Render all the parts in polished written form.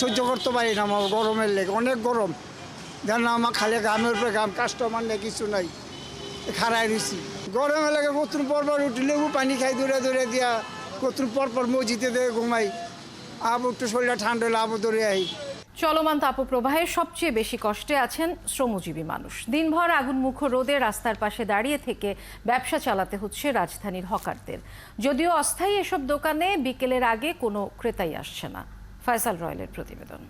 সহ্য করতে পারি না, আমার গরমের লেগে অনেক গরম। জান না, আমার খালি গামের উপরে গাম, কাস্টমার নেই, কিছু নাই, খারাই দিছি। গরমের লেগে কতদিন পরপর উঠি, লেবু পানি খাই দূরে দূরে দিয়া, কতদিন পরপর মসজিদে দিয়ে ঘুমাই। আবু একটু শরীরটা ঠান্ডা হলে আবু দৌড়ে আই। চলমান তাপপ্রবাহে সবচেয়ে বেশি কষ্টে আছেন শ্রমজীবী মানুষ। দিনভর আগুনমুখর রোদে রাস্তার পাশে দাঁড়িয়ে থেকে ব্যবসা চালাতে হচ্ছে রাজধানীর হকারদের। যদিও অস্থায়ী এসব দোকানে বিকেলের আগে কোনো ক্রেতাই আসছে না। ফয়সাল রয়েলের প্রতিবেদন।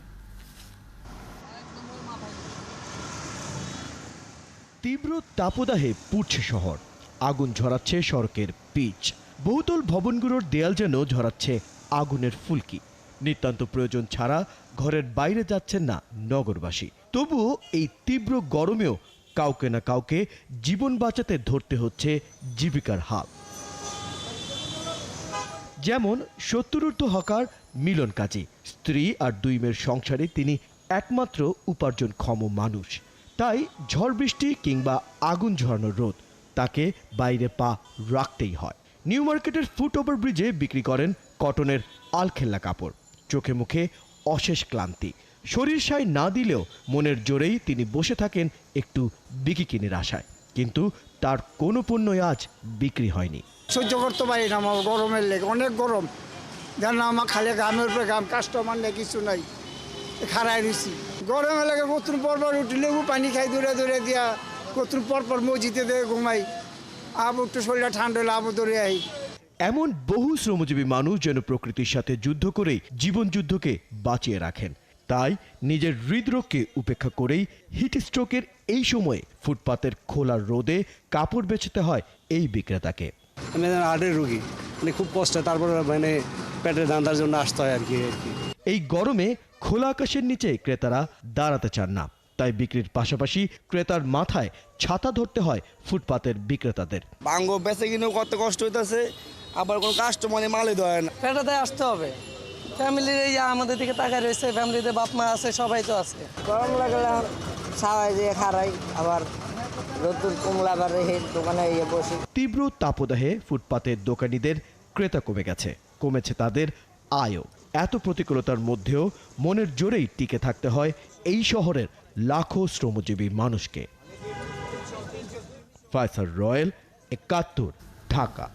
তীব্র তাপদাহে পুড়ছে শহর, আগুন ঝরাচ্ছে সড়কের পিচ, বহুতল ভবনগুলোর দেয়াল যেন ঝরাচ্ছে আগুনের ফুলকি। নিতান্ত প্রয়োজন ছাড়া ঘরের বাইরে যাচ্ছেন না নগরবাসী। তবুও এই তীব্র গরমেও কাউকে না কাউকে জীবন বাঁচাতে ধরতে হচ্ছে জীবিকার হাল। যেমন 70 হকার মিলন কাজী, স্ত্রী আর 2 মেয়ের সংসারে তিনি একমাত্র উপার্জনক্ষম মানুষ। তাই ঝড় বৃষ্টি কিংবা আগুন ঝরানোর রোদ তাকে বাইরে পা রাখতেই হয়। নিউ মার্কেটের ফুট ওভার ব্রিজে বিক্রি করেন কটনের আলখেল্লা কাপড়। চোখে মুখে অশেষ ক্লান্তি, শরীর সায় না দিলেও মনের জোরেই তিনি বসে থাকেন একটু বিকিকিনির আশায়। কিন্তু তার কোনো পণ্যই আজ বিক্রি হয়নি। সহ্য করতে পারি না, আমার গরমের লেগে অনেক গরম। জান না, আমার খালি গামের উপরে গাম, কাস্টমার নেই, কিছু নাই, খারাই দিছি। গরমের লেগে কতদিন পরপর উঠি, লেবু পানি খাই দূরে দূরে দিয়া, কতদিন পরপর মসজিদে দিয়ে ঘুমাই। আবু একটু শরীরটা ঠান্ডা হলে আবু দৌড়ে আই। এমন বহু শ্রমজীবী মানুষ যেন প্রকৃতির সাথে যুদ্ধ করেই জীবন যুদ্ধকে বাঁচিয়ে রাখেন। তাই নিজের হৃদরোগকে উপেক্ষা করেই হিট স্ট্রোকের এই সময়ে ফুটপাতের খোলা রোদে কাপড় বেচতে হয় এই বিক্রেতাকে। আমি হার্টের রুগী, মানে খুব কষ্ট, তারপরে মানে পেটের ধান্দার জন্য আসতে হয় আর কি। এই গরমে খোলা আকাশের নিচে ক্রেতারা দাঁড়াতে চান না, তাই বিক্রির পাশাপাশি ক্রেতার মাথায় ছাতা ধরতে হয় ফুটপাতের বিক্রেতাদের। ভাঙ্গ বেচে কিনেও কত কষ্ট হইতেছে, আবার কোনো কাস্টমার মালে দেয় না। পেটাতে আসতে হবে, ফ্যামিলির এই আমাদের দিকে তাকায় রয়েছে, ফ্যামিলিতে বাপ মা আছে, সবাই তো আছে। গরম লাগলে সাওয়াই দিয়ে খারাই, আবার রোদ্দুর কমলা আবার দোকানে বসি। তীব্র তাপদাহে ফুটপাতের দোকানিদের ক্রেতা কমে গেছে, কমেছে তাদের আয়ও। এত প্রতিকূলতার মধ্যেও মনের জোরেই টিকে থাকতে হয় এই শহরের লাখো শ্রমজীবী মানুষকে। ফয়সাল রয়েল, 71, ঢাকা।